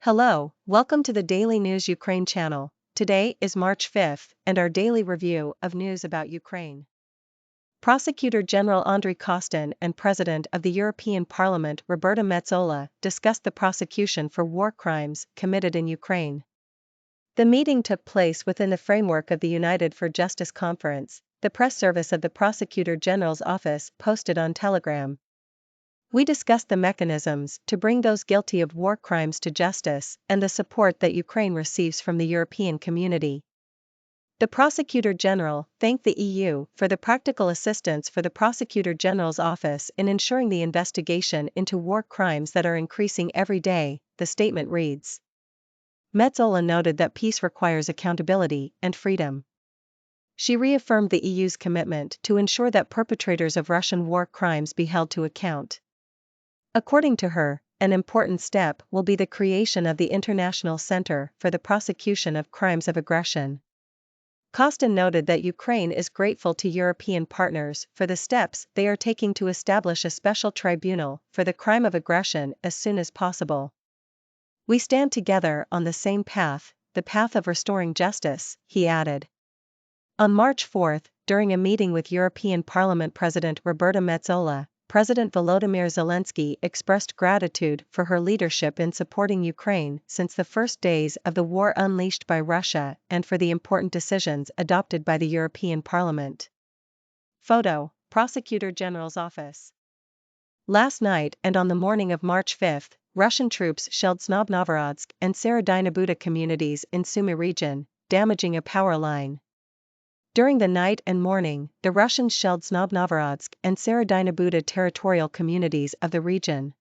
Hello, welcome to the Daily News Ukraine channel. Today is March 5th, and our daily review of news about Ukraine. Prosecutor General Andriy Kostin and President of the European Parliament Roberta Metsola discussed the prosecution for war crimes committed in Ukraine. The meeting took place within the framework of the United for Justice Conference, the press service of the Prosecutor General's office posted on Telegram. We discussed the mechanisms to bring those guilty of war crimes to justice and the support that Ukraine receives from the European community. The Prosecutor General thanked the EU for the practical assistance for the Prosecutor General's office in ensuring the investigation into war crimes that are increasing every day, the statement reads. Metsola noted that peace requires accountability and freedom. She reaffirmed the EU's commitment to ensure that perpetrators of Russian war crimes be held to account. According to her, an important step will be the creation of the International Center for the Prosecution of Crimes of Aggression. Kostin noted that Ukraine is grateful to European partners for the steps they are taking to establish a special tribunal for the crime of aggression as soon as possible. We stand together on the same path, the path of restoring justice, he added. On March 4, during a meeting with European Parliament President Roberta Metsola, President Volodymyr Zelensky expressed gratitude for her leadership in supporting Ukraine since the first days of the war unleashed by Russia and for the important decisions adopted by the European Parliament. Photo: Prosecutor General's Office. Last night and on the morning of March 5, Russian troops shelled Novgorodsk and Serodino communities in Sumy region, damaging a power line. During the night and morning, the Russians shelled Novgorodsk and Serodino territorial communities of the region.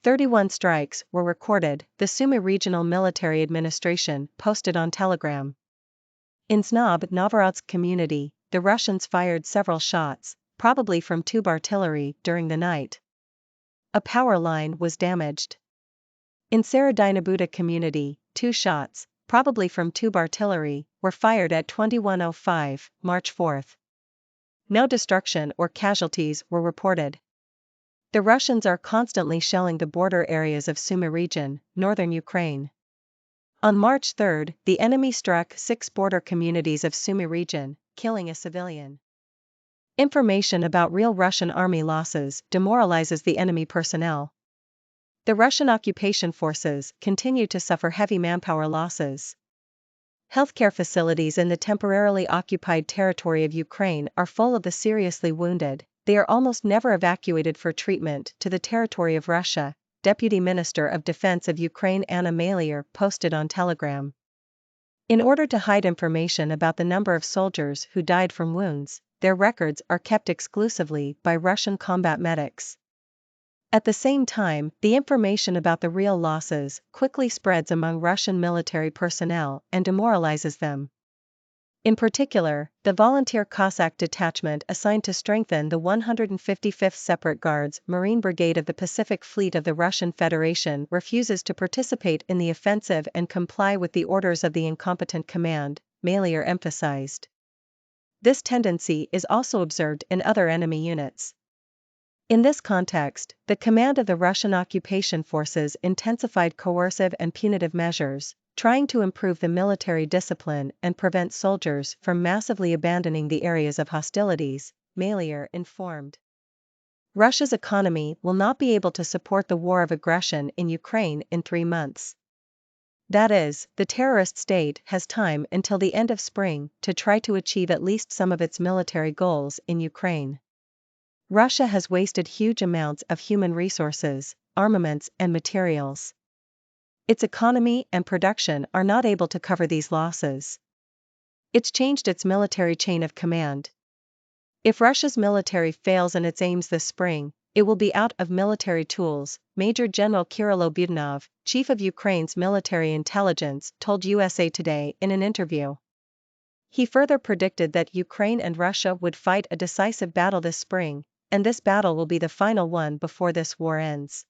31 strikes were recorded, the Sumy Regional Military Administration posted on Telegram. In Novgorodsk community, the Russians fired several shots, probably from tube artillery, during the night. A power line was damaged. In Serodino community, 2 shots, probably from tube artillery, were fired at 21:05, March 4. No destruction or casualties were reported. The Russians are constantly shelling the border areas of Sumy region, northern Ukraine. On March 3, the enemy struck 6 border communities of Sumy region, killing a civilian. Information about real Russian army losses demoralizes the enemy personnel. The Russian occupation forces continue to suffer heavy manpower losses. Healthcare facilities in the temporarily occupied territory of Ukraine are full of the seriously wounded. They are almost never evacuated for treatment to the territory of Russia, Deputy Minister of Defense of Ukraine Anna Malier posted on Telegram. In order to hide information about the number of soldiers who died from wounds, their records are kept exclusively by Russian combat medics. At the same time, the information about the real losses quickly spreads among Russian military personnel and demoralizes them. In particular, the volunteer Cossack detachment assigned to strengthen the 155th Separate Guards Marine Brigade of the Pacific Fleet of the Russian Federation refuses to participate in the offensive and comply with the orders of the incompetent command, Malier emphasized. This tendency is also observed in other enemy units. In this context, the command of the Russian occupation forces intensified coercive and punitive measures, trying to improve the military discipline and prevent soldiers from massively abandoning the areas of hostilities, Malier informed. Russia's economy will not be able to support the war of aggression in Ukraine in 3 months. That is, the terrorist state has time until the end of spring to try to achieve at least some of its military goals in Ukraine. Russia has wasted huge amounts of human resources, armaments and materials. Its economy and production are not able to cover these losses. It's changed its military chain of command. If Russia's military fails in its aims this spring, it will be out of military tools, Major General Kirill Budanov, chief of Ukraine's military intelligence, told USA Today in an interview. He further predicted that Ukraine and Russia would fight a decisive battle this spring, and this battle will be the final one before this war ends.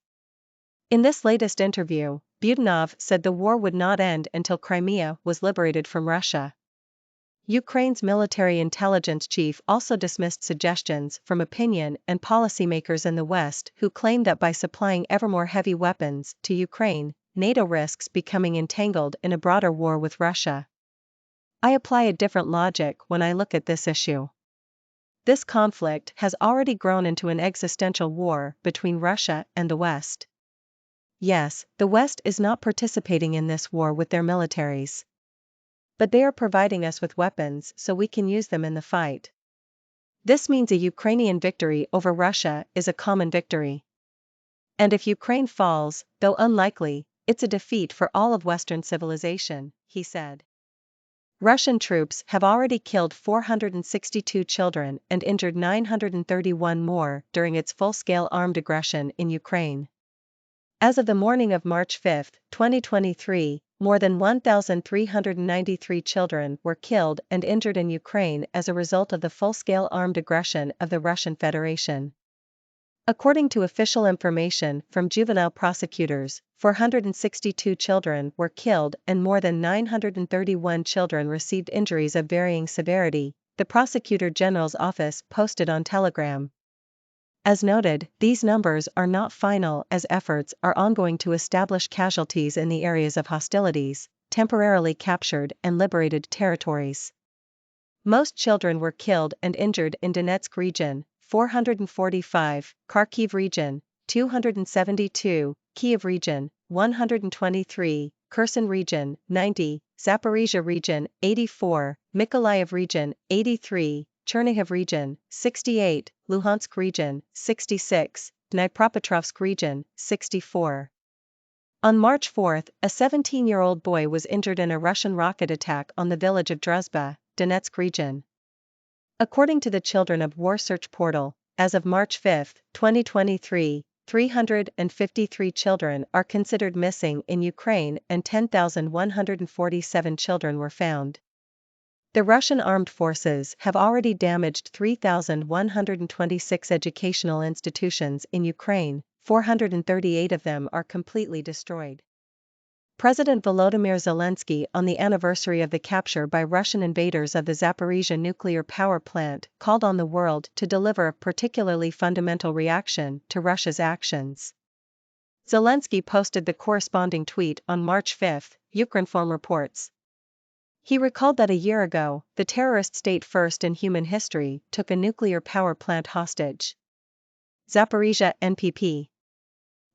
In this latest interview, Budanov said the war would not end until Crimea was liberated from Russia. Ukraine's military intelligence chief also dismissed suggestions from opinion and policymakers in the West who claim that by supplying ever more heavy weapons to Ukraine, NATO risks becoming entangled in a broader war with Russia. I apply a different logic when I look at this issue. This conflict has already grown into an existential war between Russia and the West. Yes, the West is not participating in this war with their militaries. But they are providing us with weapons so we can use them in the fight. This means a Ukrainian victory over Russia is a common victory. And if Ukraine falls, though unlikely, it's a defeat for all of Western civilization, he said. Russian troops have already killed 462 children and injured 931 more during its full-scale armed aggression in Ukraine. As of the morning of March 5, 2023, more than 1,393 children were killed and injured in Ukraine as a result of the full-scale armed aggression of the Russian Federation. According to official information from juvenile prosecutors, 462 children were killed and more than 931 children received injuries of varying severity, the Prosecutor General's office posted on Telegram. As noted, these numbers are not final as efforts are ongoing to establish casualties in the areas of hostilities, temporarily captured and liberated territories. Most children were killed and injured in Donetsk region, 445, Kharkiv region, 272, Kyiv region, 123, Kherson region, 90, Zaporizhia region, 84, Mykolaiv region, 83, Chernihiv region, 68, Luhansk region, 66, Dnipropetrovsk region, 64. On March 4, a 17-year-old boy was injured in a Russian rocket attack on the village of Druzhba, Donetsk region. According to the Children of War Search portal, as of March 5, 2023, 353 children are considered missing in Ukraine and 10,147 children were found. The Russian armed forces have already damaged 3,126 educational institutions in Ukraine, 438 of them are completely destroyed. President Volodymyr Zelensky, on the anniversary of the capture by Russian invaders of the Zaporizhia nuclear power plant, called on the world to deliver a particularly fundamental reaction to Russia's actions. Zelensky posted the corresponding tweet on March 5, Ukrinform reports. He recalled that a year ago, the terrorist state first in human history took a nuclear power plant hostage. Zaporizhia NPP.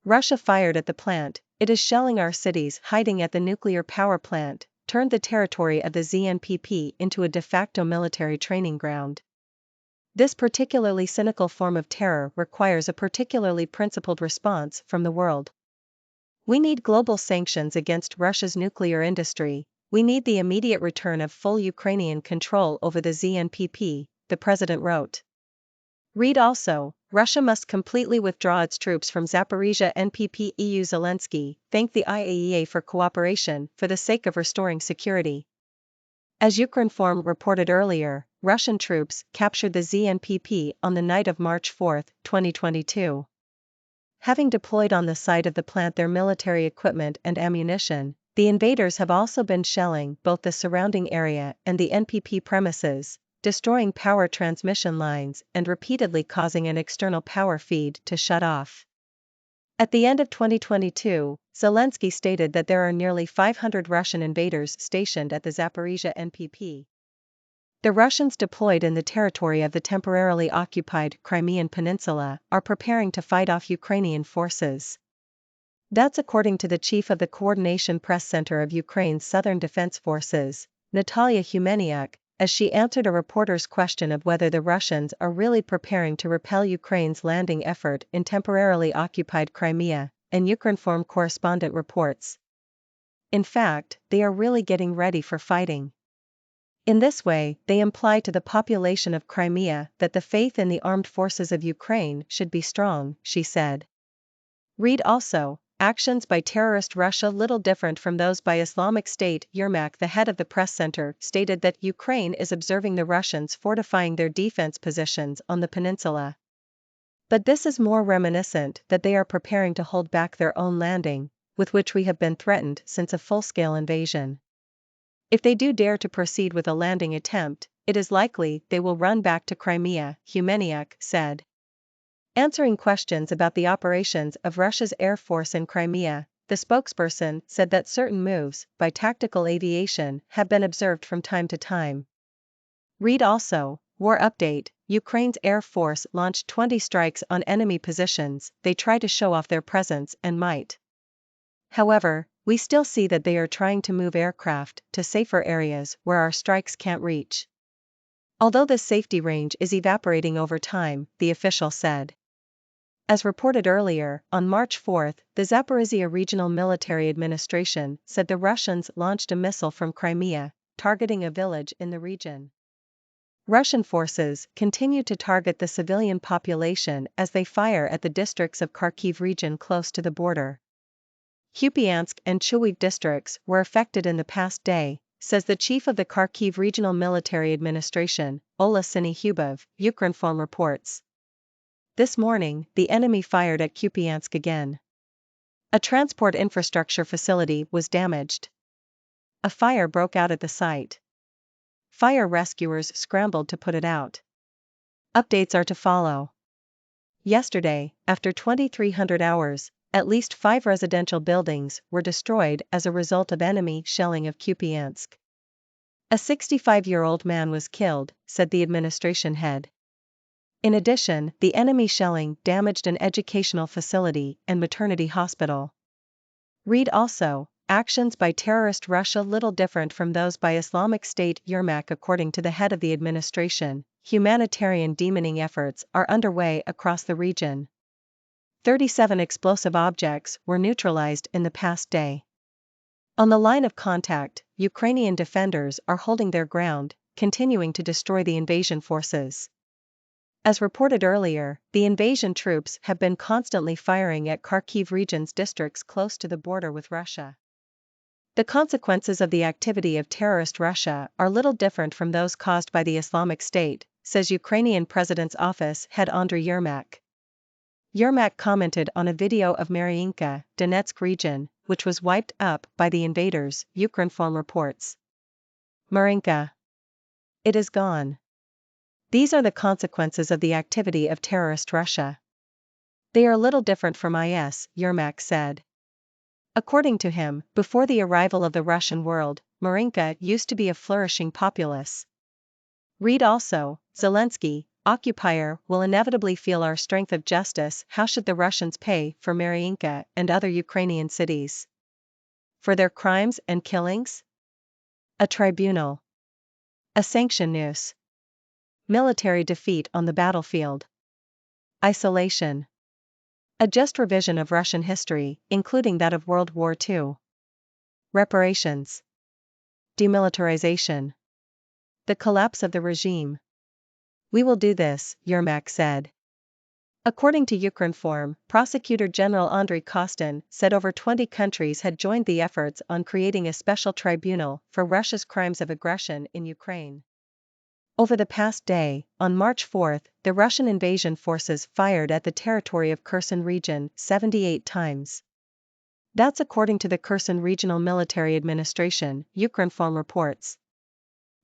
Russia fired at the plant, it is shelling our cities. Hiding at the nuclear power plant, turned the territory of the ZNPP into a de facto military training ground. This particularly cynical form of terror requires a particularly principled response from the world. We need global sanctions against Russia's nuclear industry, we need the immediate return of full Ukrainian control over the ZNPP, the president wrote. Read also, Russia must completely withdraw its troops from Zaporizhia NPP. EU Zelensky thanked the IAEA for cooperation for the sake of restoring security. As Ukrinform reported earlier, Russian troops captured the ZNPP on the night of March 4, 2022. Having deployed on the site of the plant their military equipment and ammunition, the invaders have also been shelling both the surrounding area and the NPP premises, destroying power transmission lines and repeatedly causing an external power feed to shut off. At the end of 2022, Zelensky stated that there are nearly 500 Russian invaders stationed at the Zaporizhia NPP. The Russians deployed in the territory of the temporarily occupied Crimean Peninsula are preparing to fight off Ukrainian forces. That's according to the chief of the Coordination Press Center of Ukraine's Southern Defense Forces, Natalia Humeniuk, as she answered a reporter's question of whether the Russians are really preparing to repel Ukraine's landing effort in temporarily occupied Crimea, and Ukrinform correspondent reports. In fact, they are really getting ready for fighting. In this way, they imply to the population of Crimea that the faith in the armed forces of Ukraine should be strong, she said. Read also, actions by terrorist Russia little different from those by Islamic State. Yermak, the head of the press center, stated that Ukraine is observing the Russians fortifying their defense positions on the peninsula. But this is more reminiscent that they are preparing to hold back their own landing, with which we have been threatened since a full-scale invasion. If they do dare to proceed with a landing attempt, it is likely they will run back to Crimea, Humeniuk said. Answering questions about the operations of Russia's Air Force in Crimea, The spokesperson said that certain moves by tactical aviation have been observed from time to time. Read also, War Update, Ukraine's Air Force launched 20 strikes on enemy positions. They try to show off their presence and might. However, we still see that they are trying to move aircraft to safer areas where our strikes can't reach. Although this safety range is evaporating over time, the official said. As reported earlier, on March 4, the Zaporizhia Regional Military Administration said the Russians launched a missile from Crimea, targeting a village in the region. Russian forces continue to target the civilian population as they fire at the districts of Kharkiv region close to the border. Kupiansk and Chuhuiv districts were affected in the past day, says the chief of the Kharkiv Regional Military Administration, Chuhuiv, Ukrinform reports. This morning, the enemy fired at Kupiansk again. A transport infrastructure facility was damaged. A fire broke out at the site. Fire rescuers scrambled to put it out. Updates are to follow. Yesterday, after 2,300 hours, at least 5 residential buildings were destroyed as a result of enemy shelling of Kupiansk. A 65-year-old man was killed, said the administration head. In addition, the enemy shelling damaged an educational facility and maternity hospital. Read also, actions by terrorist Russia little different from those by Islamic State Yermak. According to the head of the administration, humanitarian demoning efforts are underway across the region. 37 explosive objects were neutralized in the past day. On the line of contact, Ukrainian defenders are holding their ground, continuing to destroy the invasion forces. As reported earlier, the invasion troops have been constantly firing at Kharkiv region's districts close to the border with Russia. The consequences of the activity of terrorist Russia are little different from those caused by the Islamic State, says Ukrainian President's office head Andriy Yermak. Yermak commented on a video of Mariinka, Donetsk region, which was wiped up by the invaders, Ukrinform reports. Mariinka. It is gone. These are the consequences of the activity of terrorist Russia. They are little different from IS, Yermak said. According to him, before the arrival of the Russian world, Mariinka used to be a flourishing populace. Read also, Zelensky, occupier will inevitably feel our strength of justice. How should the Russians pay for Mariinka and other Ukrainian cities? For their crimes and killings? A tribunal. A sanction noose. Military defeat on the battlefield. Isolation. A just revision of Russian history, including that of World War II. Reparations. Demilitarization. The collapse of the regime. We will do this, Yermak said. According to Ukrinform, Prosecutor General Andriy Kostin said over 20 countries had joined the efforts on creating a special tribunal for Russia's crimes of aggression in Ukraine. Over the past day, on March 4, the Russian invasion forces fired at the territory of Kherson region 78 times. That's according to the Kherson Regional Military Administration, Ukrinform reports.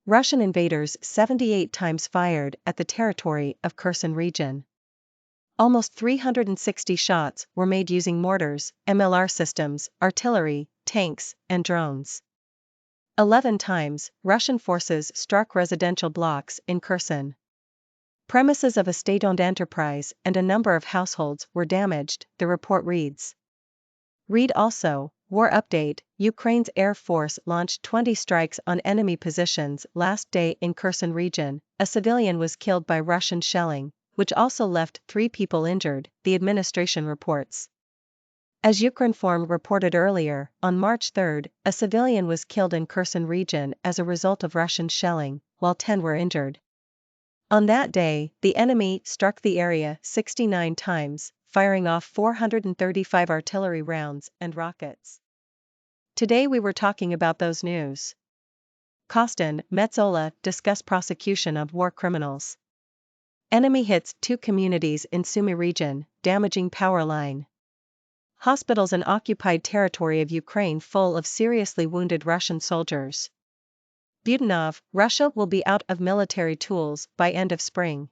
Russian invaders 78 times fired at the territory of Kherson region. Almost 360 shots were made using mortars, MLR systems, artillery, tanks, and drones. 11 times, Russian forces struck residential blocks in Kherson. Premises of a state-owned enterprise and a number of households were damaged, the report reads. Read also, War Update, Ukraine's Air Force launched 20 strikes on enemy positions last day in Kherson region. A civilian was killed by Russian shelling, which also left 3 people injured, the administration reports. As Ukrinform reported earlier, on March 3, a civilian was killed in Kherson region as a result of Russian shelling, while 10 were injured. On that day, the enemy struck the area 69 times, firing off 435 artillery rounds and rockets. Today we were talking about those news. Kostin, Metsola discuss prosecution of war criminals. Enemy hits 2 communities in Sumy region, damaging power line. Hospitals in occupied territory of Ukraine full of seriously wounded Russian soldiers. Budanov, Russia will be out of military tools by end of spring.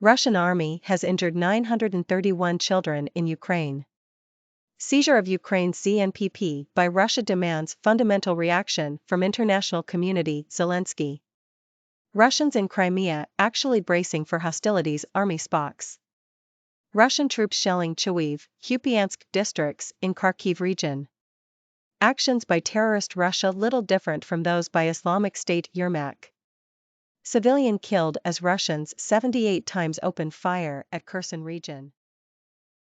Russian army has injured 931 children in Ukraine. Seizure of Ukraine's ZNPP by Russia demands fundamental reaction from international community. Zelensky. Russians in Crimea actually bracing for hostilities. Army spox. Russian troops shelling Chuhuiv, Kupiansk districts in Kharkiv region. Actions by terrorist Russia little different from those by Islamic State. Yermak. Civilian killed as Russians 78 times open fire at Kherson region.